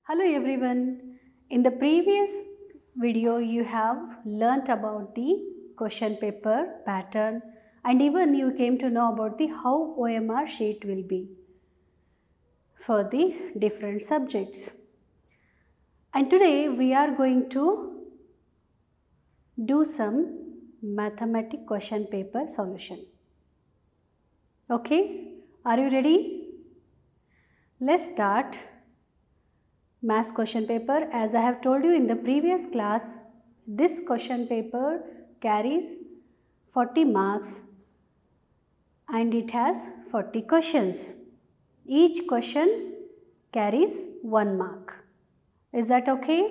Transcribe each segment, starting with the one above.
Hello everyone. In the previous video you have learnt about the question paper pattern and even you came to know about the how OMR sheet will be for the different subjects. And today we are going to do some mathematics question paper solution. Okay, are you ready? Let's start. Maths question paper. As I have told you in the previous class, this question paper carries 40 marks and it has 40 questions. Each question carries 1 mark. Is that okay?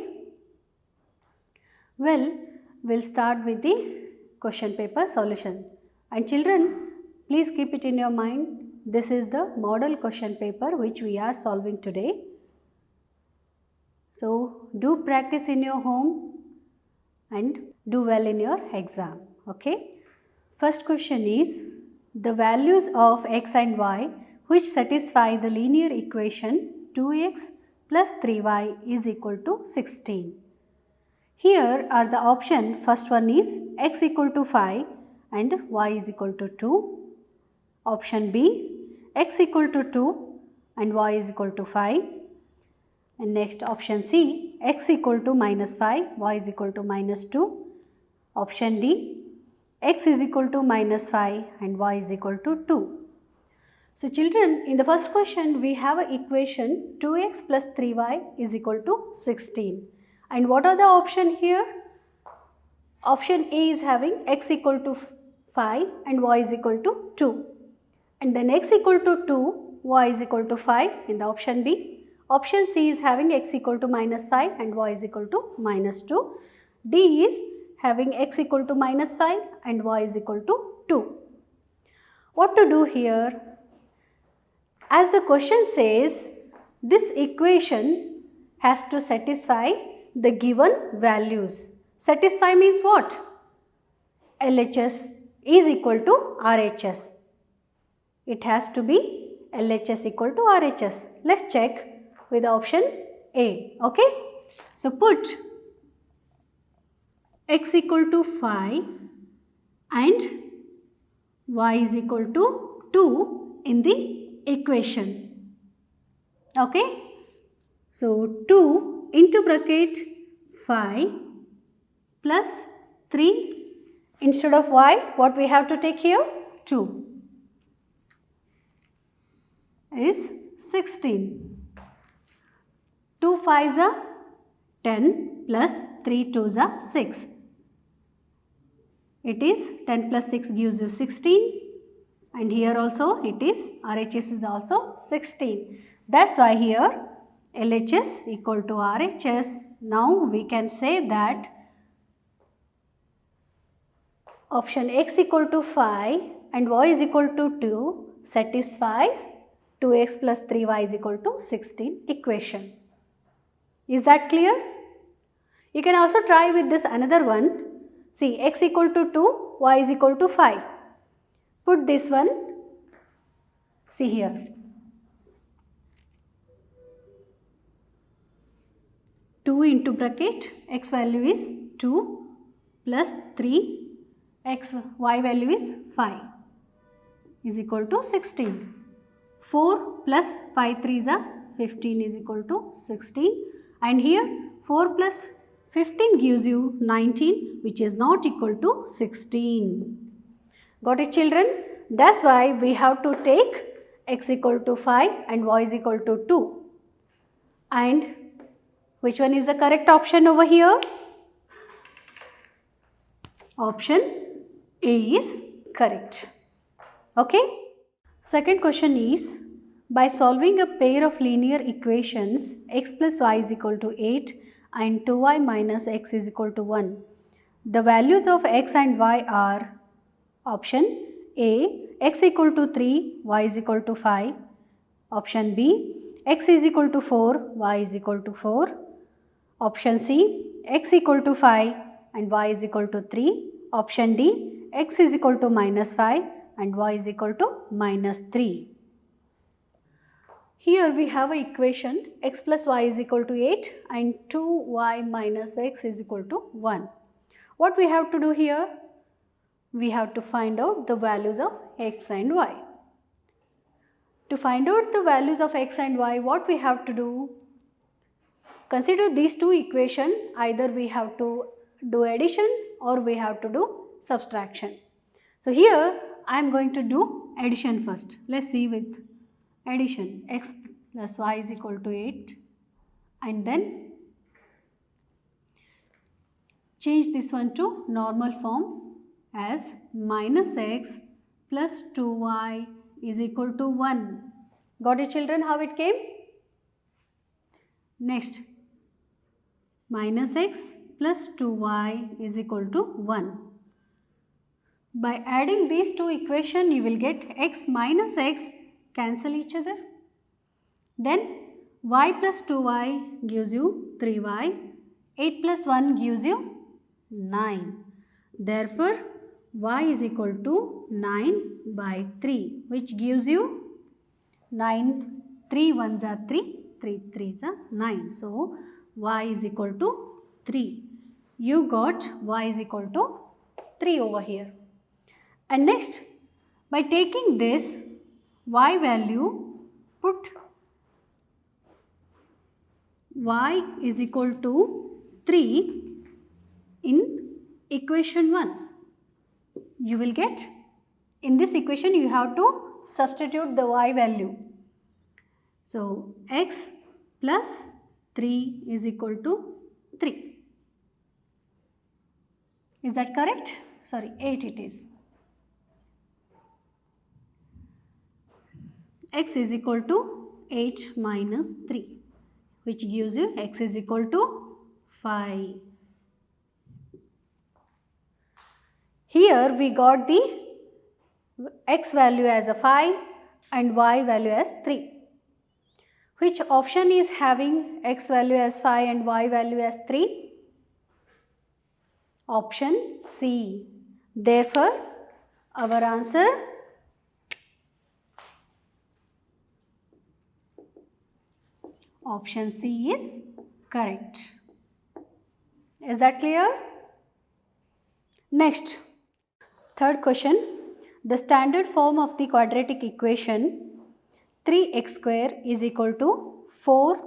Well, we'll start with the question paper solution. And children, please keep it in your mind. This is the model question paper which we are solving today. So, do practice in your home and do well in your exam. Okay. First question is, the values of x and y which satisfy the linear equation 2x plus 3y is equal to 16. Here are the options. First one is x equal to 5 and y is equal to 2. Option B, x equal to 2 and y is equal to 5. And next option C, x equal to minus 5, y is equal to minus 2. Option D, x is equal to minus 5 and y is equal to 2. So children, in the first question we have an equation 2x plus 3y is equal to 16. And what are the options here? Option A is having x equal to 5 and y is equal to 2. And then x equal to 2, y is equal to 5 in the option B. Option C is having x equal to minus 5 and y is equal to minus 2. D is having x equal to minus 5 and y is equal to 2. What to do here? As the question says, this equation has to satisfy the given values. Satisfy means what? LHS is equal to RHS. It has to be LHS equal to RHS. Let's check with option A. Okay. So put x equal to 5 and y is equal to 2 in the equation. Okay. So 2 into bracket 5 plus 3 instead of y, what we have to take here? 2 is 16. 2 5s are 10 plus 3 2s are 6. It is 10 plus 6 gives you 16 and here also it is RHS is also 16. That's why here LHS equal to RHS. Now we can say that option x equal to 5 and y is equal to 2 satisfies 2x plus 3y is equal to 16 equation. Is that clear? You can also try with this another one. See, x equal to 2, y is equal to 5. Put this one. See here. 2 into bracket, x value is 2 plus 3, y value is 5 is equal to 16. 4 plus 5 3s are 15 is equal to 16. And here 4 plus 15 gives you 19 which is not equal to 16. Got it children? That's why we have to take x equal to 5 and y is equal to 2. And which one is the correct option over here? Option A is correct. Okay. Second question is, by solving a pair of linear equations x plus y is equal to 8 and 2y minus x is equal to 1, the values of x and y are option A, x equal to 3, y is equal to 5. Option B, x is equal to 4, y is equal to 4. Option C, x equal to 5 and y is equal to 3. Option D, x is equal to minus 5 and y is equal to minus 3. Here we have an equation x plus y is equal to 8 and 2y minus x is equal to 1. What we have to do here? We have to find out the values of x and y. To find out the values of x and y, what we have to do? Consider these two equations, either we have to do addition or we have to do subtraction. So here I am going to do addition first. Let's see with addition. X plus y is equal to 8 and then change this one to normal form as minus x plus 2y is equal to 1. Got it, children, how it came? Next, minus x plus 2y is equal to 1. By adding these two equations, you will get x minus x cancel each other. Then y plus 2y gives you 3y, 8 plus 1 gives you 9. Therefore, y is equal to 9 by 3, which gives you 9, 3 1s are 3, 3 3s are 9. So, y is equal to 3. You got y is equal to 3 over here. And next, by taking this y value, put y is equal to 3 in equation 1. You will get, in this equation you have to substitute the y value. So, x plus 3 is equal to 3. Is that correct? Sorry, 8 it is. X is equal to 8 minus 3, which gives you x is equal to 5. Here we got the x value as a 5 and y value as 3. Which option is having x value as 5 and y value as 3? Option C. Therefore, our answer option C is correct. Is that clear? Next, third question. The standard form of the quadratic equation 3x square is equal to 4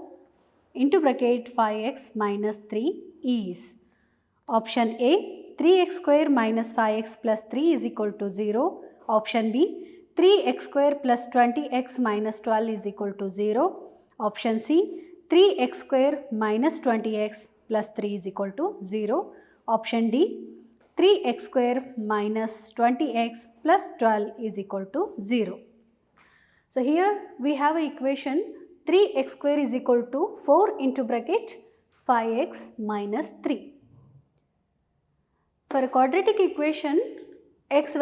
into bracket 5x minus 3 is option A 3x square minus 5x plus 3 is equal to 0. Option B 3x square plus 20x minus 12 is equal to 0. Option C 3x square minus 20x plus 3 is equal to 0. Option D 3x square minus 20x plus 12 is equal to 0. So here we have an equation 3x square is equal to 4 into bracket 5x minus 3. For a quadratic equation, x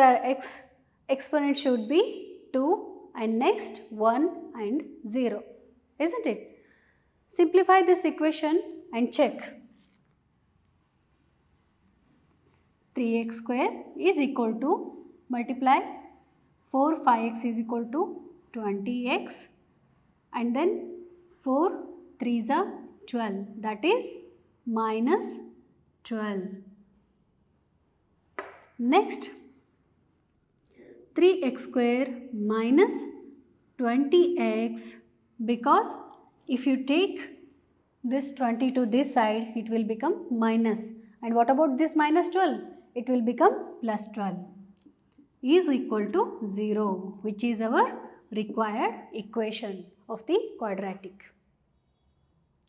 exponent should be 2 and next 1 and 0, isn't it? Simplify this equation and check. 3x square is equal to multiply 4 5x is equal to 20x and then 4 3s are 12, that is minus 12. Next, 3x square minus 20x, because if you take this 20 to this side, it will become minus, and what about this minus 12? It will become plus 12 is equal to 0, which is our required equation of the quadratic.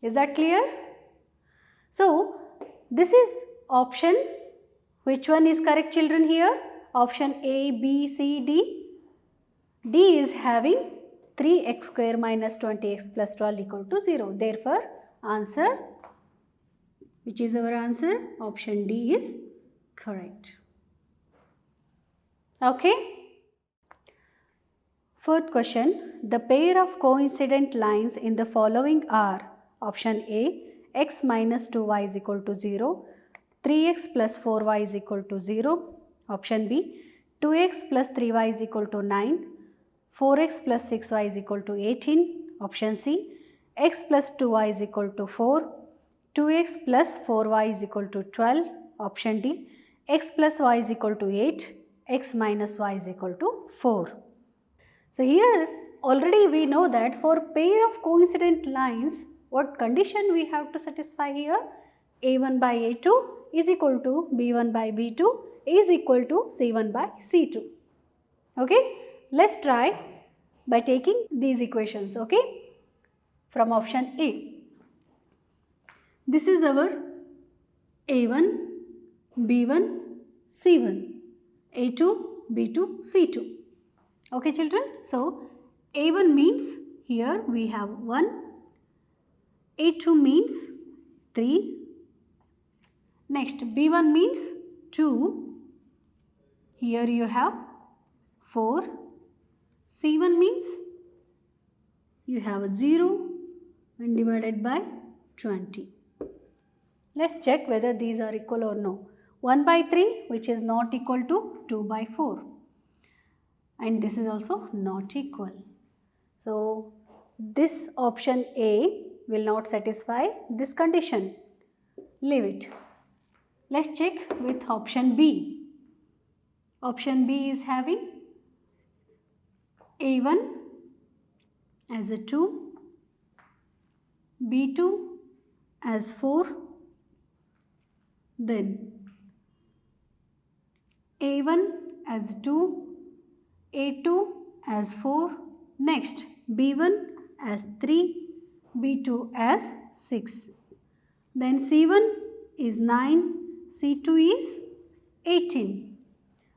Is that clear? So, this is option. Which one is correct, children, here? Option A, B, C, D. D is having 3x square minus 20x plus 12 equal to 0. Therefore, answer, which is our answer? Option D is correct. Okay. Fourth question. The pair of coincident lines in the following are option A, x minus 2y is equal to 0, 3x plus 4y is equal to 0. Option B, 2x plus 3y is equal to 9, 4x plus 6y is equal to 18. Option C, x plus 2y is equal to 4. 2x plus 4y is equal to 12. Option D, x plus y is equal to 8. X minus y is equal to 4. So here already we know that for pair of coincident lines, what condition we have to satisfy here? A1 by A2 is equal to B1 by B2 is equal to C1 by C2. Okay, let's try by taking these equations, okay, from option A. This is our A1, B1, C1, A2, B2, C2. Okay children, so A1 means here we have 1, A2 means 3, next B1 means 2, here you have 4, C1 means you have 0 and divided by 20. Let's check whether these are equal or no. 1 by 3 which is not equal to 2 by 4. And this is also not equal. So this option A will not satisfy this condition. Leave it. Let's check with option B. Option B is having A1 as a 2, B2 as 4, then A1 as 2, A2 as 4, next B1 as 3, B2 as 6. Then C1 is 9, C2 is 18.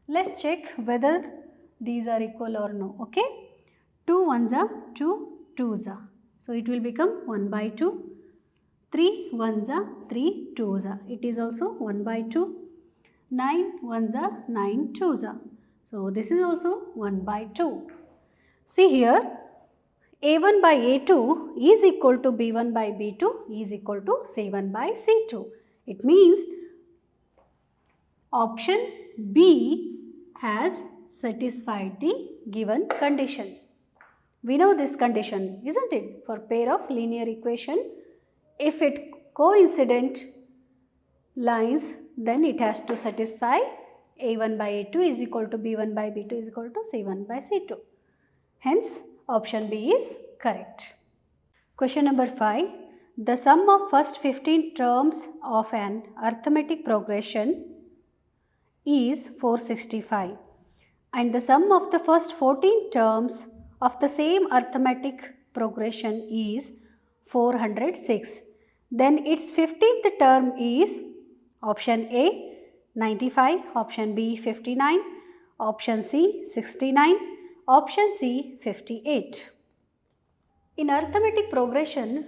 Let's check whether these are equal or no, okay. 2 ones are 2 twos are. So it will become 1 by 2. 3 ones are 3 twos are. It is also 1 by 2. 9 ones are 9 twos are. So this is also 1 by 2. See here, A1 by A2 is equal to B1 by B2 is equal to C1 by C2. It means option B has satisfied the given condition. We know this condition, isn't it? For pair of linear equation, if it coincident lines, then it has to satisfy A1 by A2 is equal to B1 by B2 is equal to C1 by C2. Hence, option B is correct. Question number 5. The sum of first 15 terms of an arithmetic progression is 465 and the sum of the first 14 terms of the same arithmetic progression is 406. Then its 15th term is option A 95, option B 59, option C 69, option C 58. In arithmetic progression,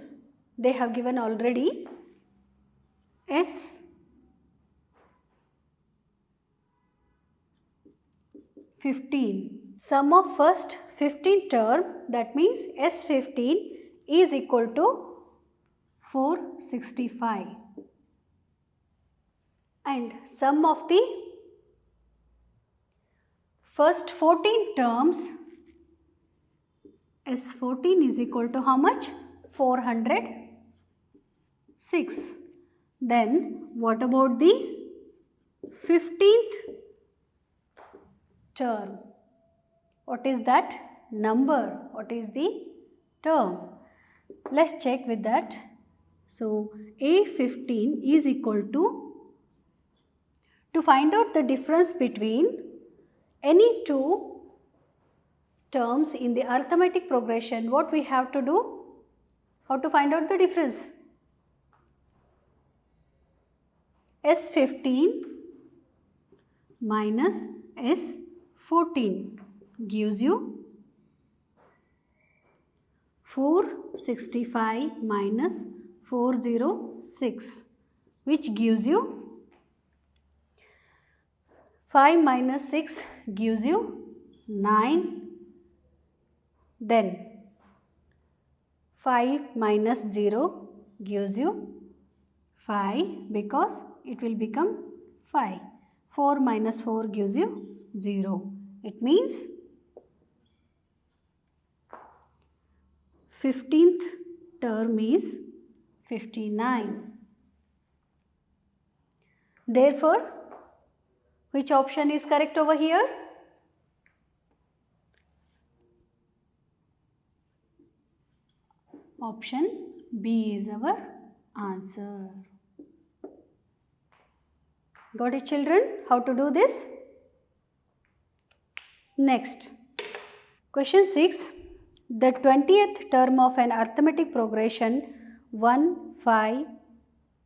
they have given already S 15. Sum of first 15 term, that means S15 is equal to 465. And sum of the first 14 terms, S14 is equal to how much? 406. Then what about the 15th term? What is that number? What is the term? Let's check with that. So A15 is equal to find out the difference between any two terms in the arithmetic progression, what we have to do? How to find out the difference? S15 minus S14 gives you 465 minus 406, which gives you 5 minus 6 gives you 9. Then 5 minus 0 gives you 5 because it will become 5. 4 minus 4 gives you 0. It means 15th term is 59. Therefore, which option is correct over here? Option B is our answer. Got it, children? How to do this? Next, question 6. The 20th term of an arithmetic progression 1, 5,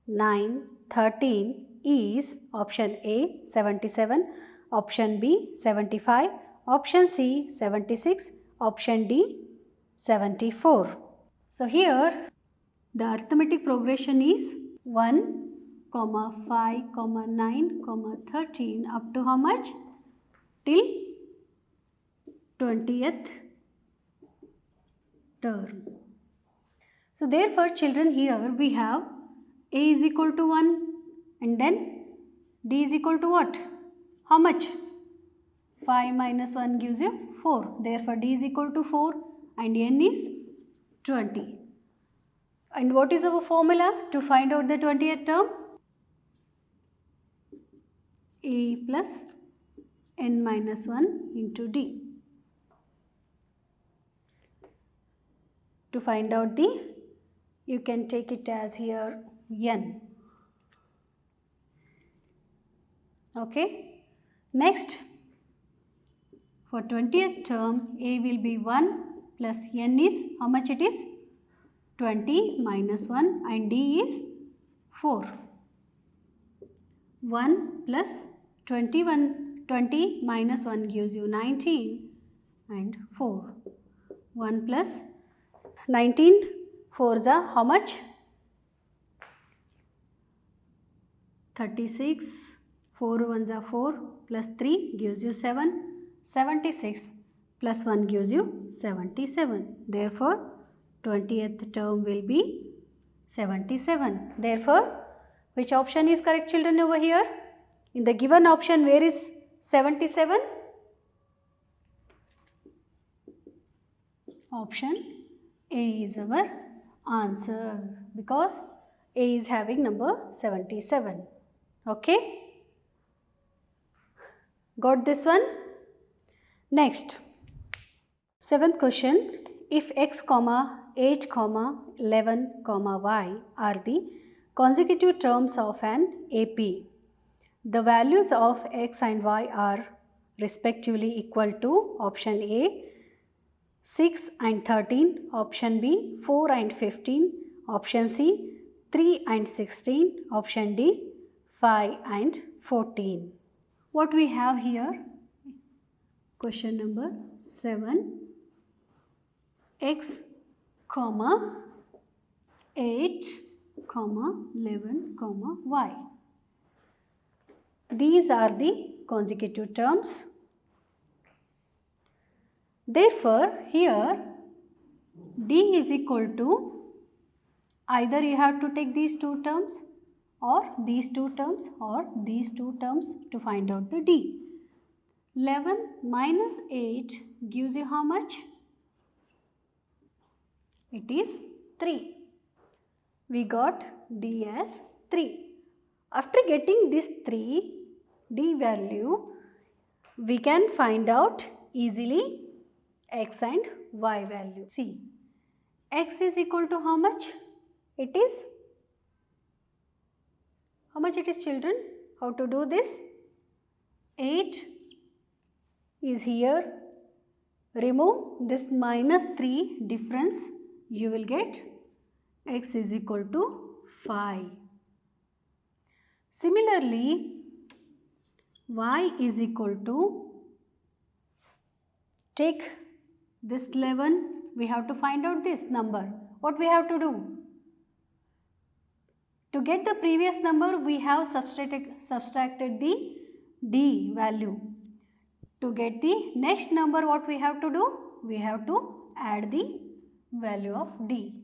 9, 13 is option A 77, option B 75, option C 76, option D 74. So here the arithmetic progression is 1, 5, 9, 13 up to how much? Till 20th term. So therefore, children, here we have A is equal to 1 and then D is equal to what? How much? 5 minus 1 gives you 4. Therefore, D is equal to 4 and N is 20. And what is our formula to find out the 20th term? A plus N minus 1 into D. To find out the, you can take it as here N. Okay. Next, for 20th term, A will be 1 plus N is, how much it is? 20 minus 1 and D is 4. 1 plus 20 minus 1 gives you 19 and 4. 1 plus 19 4s are how much? 36. 4 1s are 4 plus 3 gives you 7. 76 plus 1 gives you 77. Therefore, 20th term will be 77. Therefore, which option is correct, children, over here? In the given option, where is 77? Option A is our answer because A is having number 77. Okay? Got this one? Next, 7th question. If x, 8, 11, y are the consecutive terms of an AP, the values of x and y are respectively equal to option A 6 and 13, option B 4 and 15, option C 3 and 16, option D 5 and 14. What we have here? Question number 7. X, 8, 11, y. These are the consecutive terms. Therefore, here D is equal to, either you have to take these two terms or these two terms or these two terms to find out the D. 11 minus 8 gives you how much? It is 3. We got D as 3. After getting this 3 D value, we can find out easily x and y value. See, x is equal to how much? It is, how much it is, children? How to do this? 8 is here. Remove this minus 3 difference. You will get x is equal to 5. Similarly, y is equal to, take this 11, we have to find out this number. What we have to do? To get the previous number, we have subtracted the D value. To get the next number, what we have to do? We have to add the value of D.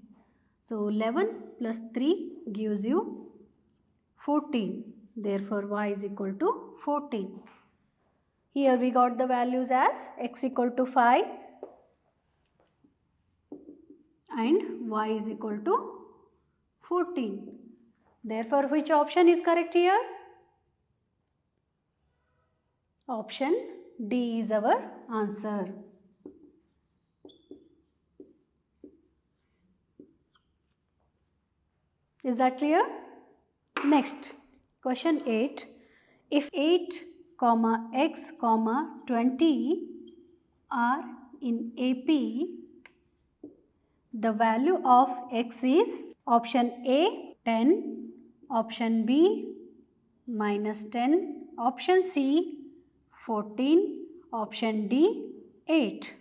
So 11 plus 3 gives you 14. Therefore, y is equal to 14. Here we got the values as x equal to 5 and y is equal to 14. Therefore, which option is correct here? Option D is our answer. Is that clear? Next, question 8. If 8, x, 20 are in AP, the value of x is option A 10, option B minus 10, option C 14, option D 8.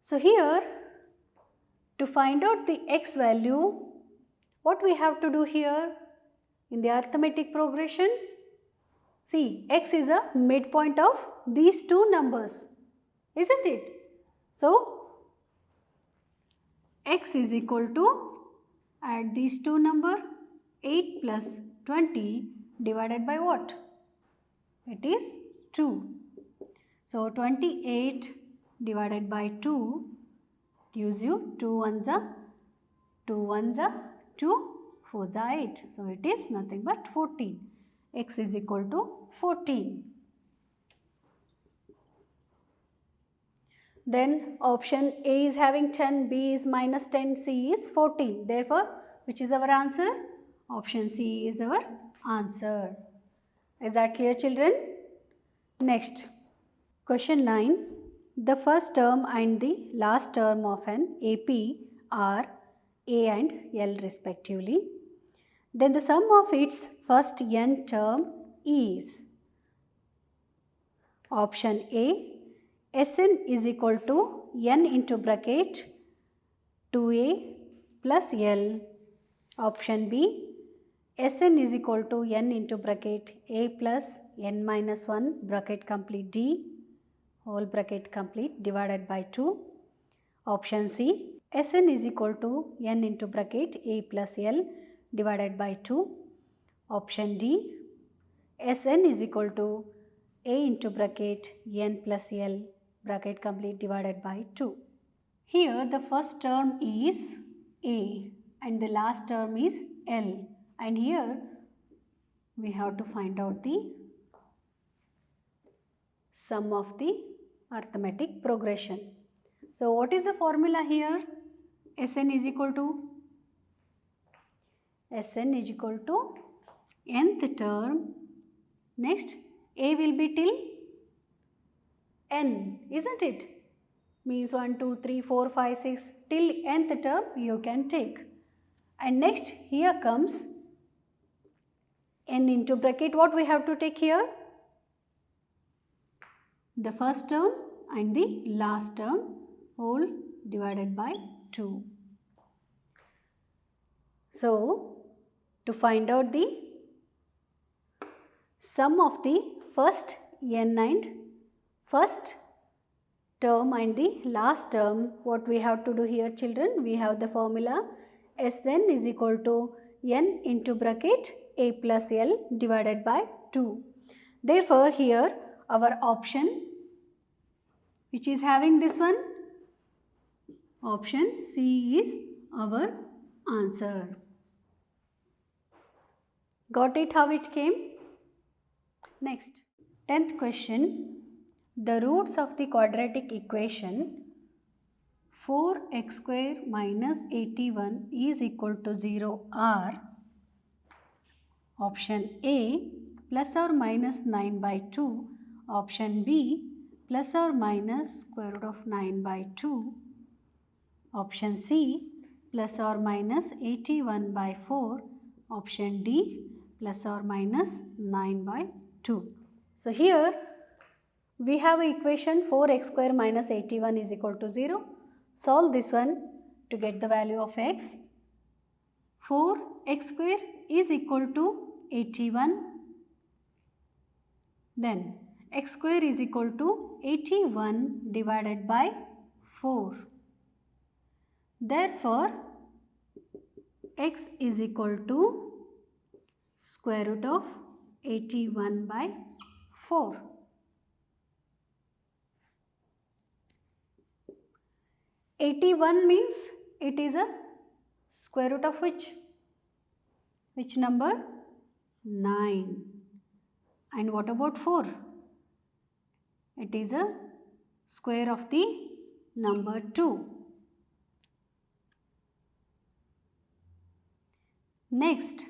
So here, to find out the x value, what we have to do here in the arithmetic progression? See, x is a midpoint of these two numbers, isn't it? So, x is equal to, add these two numbers, 8 plus 20 divided by what? It is 2. So, 28 divided by 2 gives you 2 ones are 2 ones are 2 4s are 8. So, it is nothing but 14. X is equal to 14. Then option A is having 10, B is minus 10, C is 14. Therefore, which is our answer? Option C is our answer. Is that clear, children? Next, question 9. The first term and the last term of an AP are A and L respectively. Then the sum of its first n term is option A, Sn is equal to n into bracket 2a plus L. Option B, Sn is equal to n into bracket a plus n minus 1 bracket complete d whole bracket complete divided by 2. Option C, Sn is equal to n into bracket a plus L divided by 2. Option D, Sn is equal to a into bracket n plus L bracket complete divided by 2. Here the first term is A and the last term is L, and here we have to find out the sum of the arithmetic progression. So what is the formula here? Sn is equal to nth term. Next, A will be till n, isn't it? Means 1, 2, 3, 4, 5, 6 till nth term you can take. And next here comes n into bracket. What we have to take here? The first term and the last term whole divided by 2. So, to find out the sum of the first n and first term and the last term, what we have to do here, children? We have the formula Sn is equal to n into bracket a plus L divided by 2. Therefore, here our option which is having this one, option C is our answer. Got it how it came? Next, 10th question. The roots of the quadratic equation 4x square minus 81 is equal to 0 are option A plus or minus 9 by 2, option B plus or minus square root of 9 by 2, option C plus or minus 81 by 4, option D plus or minus 9 by 2. So here we have equation 4x square minus 81 is equal to 0. Solve this one to get the value of x. 4x square is equal to 81. Then x square is equal to 81 divided by 4. Therefore, x is equal to square root of 81 by 4. '81 means It is a square root of which? Which number? 9. And what about 4? It is a square of the number 2. Next,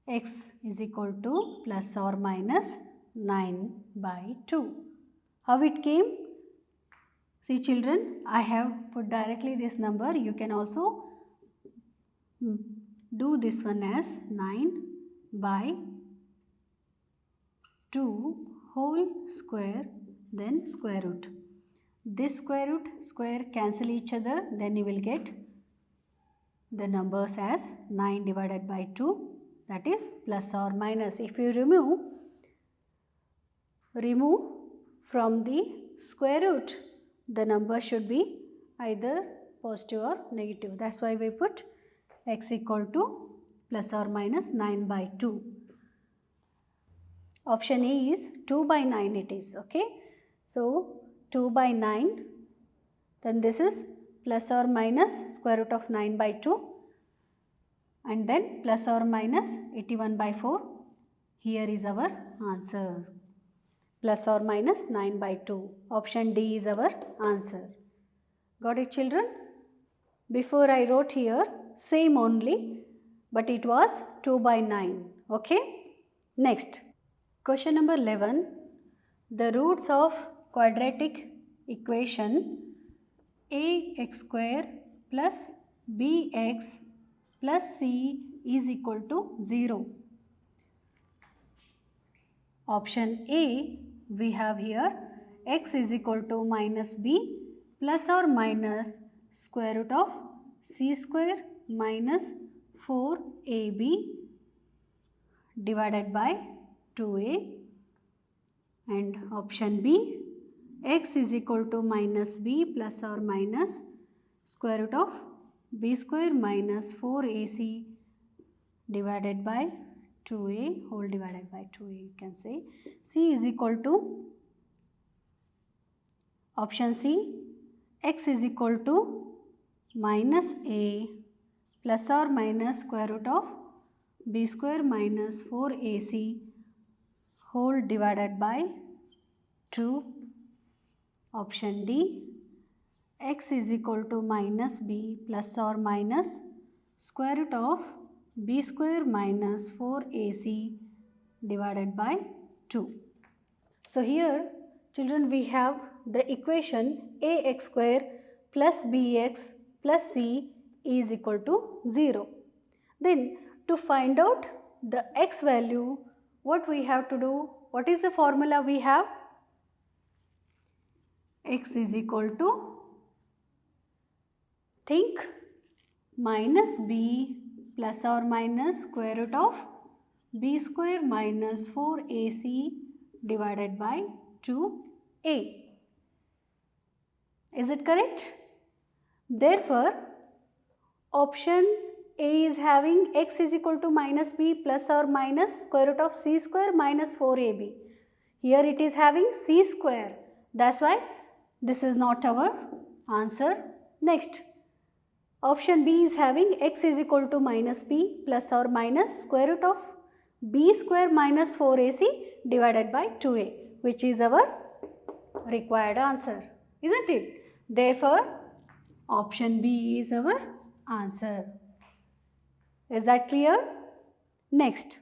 x is equal to plus or minus 9 by 2. How it came? See children, I have put directly this number. You can also do this one as 9 by 2 whole square, then square root. This square root, square cancel each other, then you will get the numbers as 9 divided by 2, that is plus or minus. If you remove from the square root, the number should be either positive or negative. That's why we put x equal to plus or minus 9 by 2. Option A is 2 by 9 it is, okay. So 2 by 9, then this is plus or minus square root of 9 by 2, and then plus or minus 81 by 4. Here is our answer. Plus or minus 9 by 2. Option D is our answer. Got it children? Before I wrote here same only, but it was 2 by 9. Okay. Next, question number 11. The roots of quadratic equation ax square plus bx plus c is equal to 0. Option A, we have here x is equal to minus b plus or minus square root of c square minus 4ab divided by 2a, and option B, x is equal to minus b plus or minus square root of b square minus 4ac divided by 2a whole divided by 2a, you can say. C is equal to option C, x is equal to minus a plus or minus square root of b square minus 4ac whole divided by 2. Option D, x is equal to minus b plus or minus square root of b square minus 4ac divided by 2. So here children, we have the equation ax square plus bx plus c is equal to 0. Then to find out the x value, what we have to do? What is the formula we have? X is equal to, think, minus b plus or minus square root of b square minus 4ac divided by 2a. Is it correct? Therefore, option A is having x is equal to minus b plus or minus square root of c square minus 4ab. Here it is having c square. That's why this is not our answer. Next, option B is having x is equal to minus b plus or minus square root of b square minus 4ac divided by 2a, which is our required answer, isn't it? Therefore, option B is our answer. Is that clear? Next,